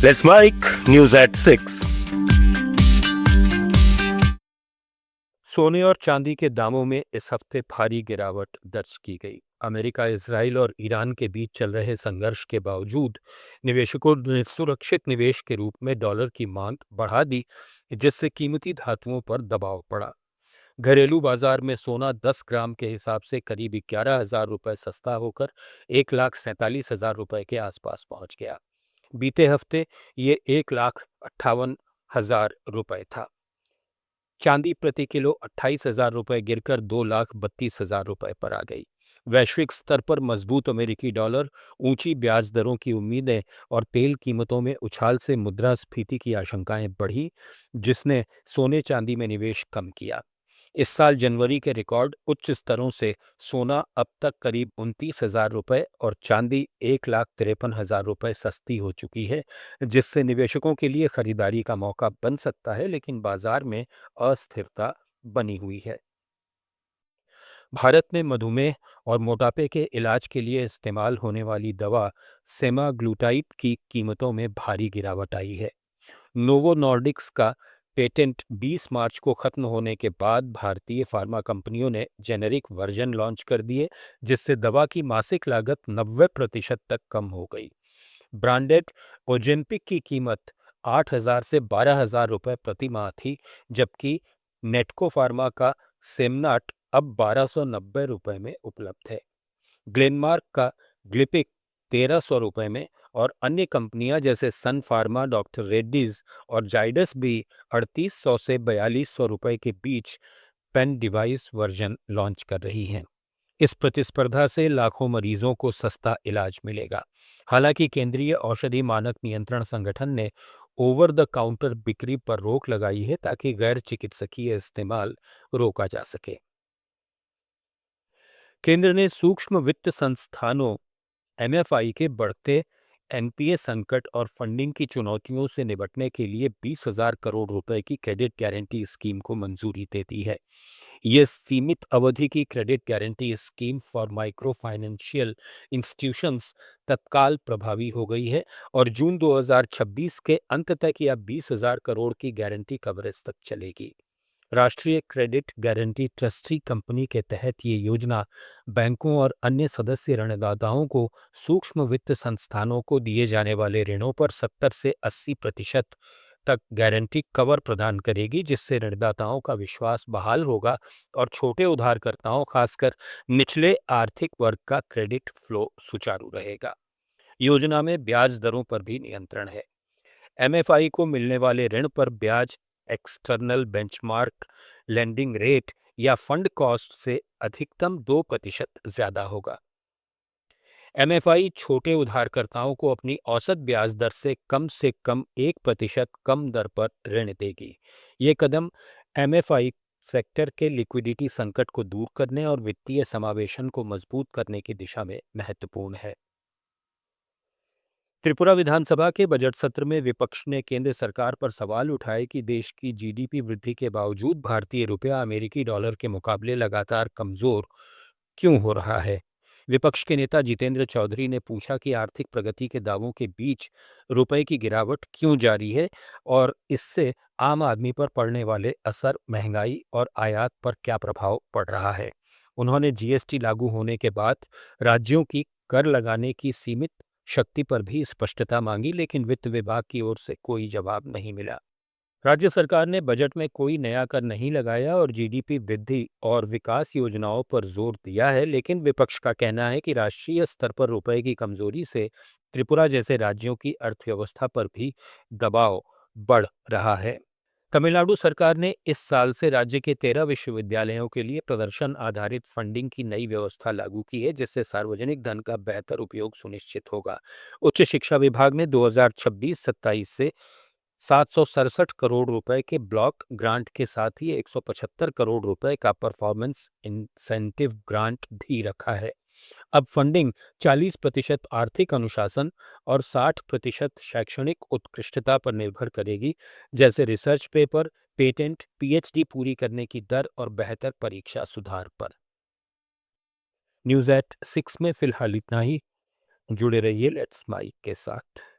Let's make news at 6. सोने और चांदी के दामों में इस हफ्ते भारी गिरावट दर्ज की गई। अमेरिका, इजराइल और ईरान के बीच चल रहे संघर्ष के बावजूद निवेशकों ने सुरक्षित निवेश के रूप में डॉलर की मांग बढ़ा दी, जिससे कीमती धातुओं पर दबाव पड़ा। घरेलू बाजार में सोना 10 ग्राम के हिसाब से करीब 11,000 रुपये सस्ता होकर 1,47,000 रुपये के आसपास पहुंच गया। बीते हफ्ते ये 1,58,000 रुपये था। चांदी प्रति किलो 28,000 रुपये गिरकर 2,32,000 रुपये पर आ गई। वैश्विक स्तर पर मजबूत अमेरिकी डॉलर, ऊंची ब्याज दरों की उम्मीदें और तेल कीमतों में उछाल से मुद्रास्फीति की आशंकाएं बढ़ी, जिसने सोने चांदी में निवेश कम किया। इस साल जनवरी के रिकॉर्ड उच्च स्तरों से सोना अब तक करीब 29,000 रुपये और चांदी 1,53,000 रुपये सस्ती हो चुकी है, जिससे निवेशकों के लिए खरीदारी का मौका बन सकता है, लेकिन बाजार में अस्थिरता बनी हुई है। भारत में मधुमेह और मोटापे के इलाज के लिए इस्तेमाल होने वाली दवा सेमाग्लूटाइड की कीमतों में भारी गिरावट आई है। नोवो नॉर्डिक्स का पेटेंट 20 मार्च को खत्म होने के बाद भारतीय फार्मा कंपनियों ने जेनेरिक वर्जन लॉन्च कर दिए, जिससे दवा की मासिक लागत 90% तक कम हो गई। ब्रांडेड ओजेम्पिक की कीमत 8,000 से 12,000 रुपये प्रति माह थी, जबकि नेटको फार्मा का सेमनाट अब 1,290 रुपये में उपलब्ध है। ग्लेनमार्क का ग्लिपिक 1,300 रुपये में और अन्य कंपनियां जैसे सन फार्मा, डॉक्टर रेड्डीज और जाइडस भी 3,800 से 4,200 रुपये के बीच पेन डिवाइस वर्जन लॉन्च कर रही हैं। इस प्रतिस्पर्धा से लाखों मरीजों को सस्ता इलाज मिलेगा। हालांकि केंद्रीय औषधि मानक नियंत्रण संगठन ने ओवर द काउंटर बिक्री पर रोक लगाई है, ताकि गैर चिकित्सकीय इस्तेमाल रोका जा सके। केंद्र ने सूक्ष्म वित्त संस्थानों एमएफआई के बढ़ते एनपीए संकट और फंडिंग की चुनौतियों से निपटने के लिए 20,000 करोड़ रुपए की क्रेडिट गारंटी स्कीम को मंजूरी दे दी है। यह सीमित अवधि की credit guarantee scheme for micro financial institutions तत्काल प्रभावी हो गई है और जून 2026 के अंत तक यह 20,000 करोड़ की गारंटी कवरेज तक चलेगी। राष्ट्रीय क्रेडिट गारंटी ट्रस्टी कंपनी के तहत ये योजना बैंकों और अन्य सदस्य ऋणदाताओं को सूक्ष्म वित्त संस्थानों को दिए जाने वाले ऋणों पर 70 से 80% तक गारंटी कवर प्रदान करेगी, जिससे ऋणदाताओं का विश्वास बहाल होगा और छोटे उधारकर्ताओं, खासकर निचले आर्थिक वर्ग का क्रेडिट फ्लो सुचारू रहेगा। योजना में ब्याज दरों पर भी नियंत्रण है। एमएफआई को मिलने वाले ऋण पर ब्याज एक्सटर्नल बेंचमार्क लेंडिंग रेट या फंड कॉस्ट से अधिकतम 2% ज्यादा होगा। एमएफआई छोटे उधारकर्ताओं को अपनी औसत ब्याज दर से कम 1% कम दर पर ऋण देगी। ये कदम एमएफआई सेक्टर के लिक्विडिटी संकट को दूर करने और वित्तीय समावेशन को मजबूत करने की दिशा में महत्वपूर्ण है। त्रिपुरा विधानसभा के बजट सत्र में विपक्ष ने केंद्र सरकार पर सवाल उठाए कि देश की जीडीपी वृद्धि के बावजूद भारतीय रुपया अमेरिकी डॉलर के मुकाबले लगातार कमजोर क्यों हो रहा है। विपक्ष के नेता जितेंद्र चौधरी ने पूछा कि आर्थिक प्रगति के दावों के बीच रुपए की गिरावट क्यों जारी है और इससे आम आदमी पर पड़ने वाले असर, महंगाई और आयात पर क्या प्रभाव पड़ रहा है। उन्होंने जीएसटी लागू होने के बाद राज्यों की कर लगाने की सीमित शक्ति पर भी स्पष्टता मांगी, लेकिन वित्त विभाग की ओर से कोई जवाब नहीं मिला। राज्य सरकार ने बजट में कोई नया कर नहीं लगाया और जीडीपी वृद्धि और विकास योजनाओं पर जोर दिया है, लेकिन विपक्ष का कहना है कि राष्ट्रीय स्तर पर रुपए की कमजोरी से त्रिपुरा जैसे राज्यों की अर्थव्यवस्था पर भी दबाव बढ़ रहा है। तमिलनाडु सरकार ने इस साल से राज्य के 13 विश्वविद्यालयों के लिए प्रदर्शन आधारित फंडिंग की नई व्यवस्था लागू की है, जिससे सार्वजनिक धन का बेहतर उपयोग सुनिश्चित होगा। उच्च शिक्षा विभाग ने 2026-27 से 767 करोड़ रुपए के ब्लॉक ग्रांट के साथ ही 175 करोड़ रुपए का परफॉर्मेंस इंसेंटिव ग्रांट भी रखा है। अब फंडिंग 40% आर्थिक अनुशासन और 60% शैक्षणिक उत्कृष्टता पर निर्भर करेगी, जैसे रिसर्च पेपर, पेटेंट, पीएचडी पूरी करने की दर और बेहतर परीक्षा सुधार पर। न्यूज़ एट 6 में फिलहाल इतना ही। जुड़े रहिए लेट्स माइक के साथ।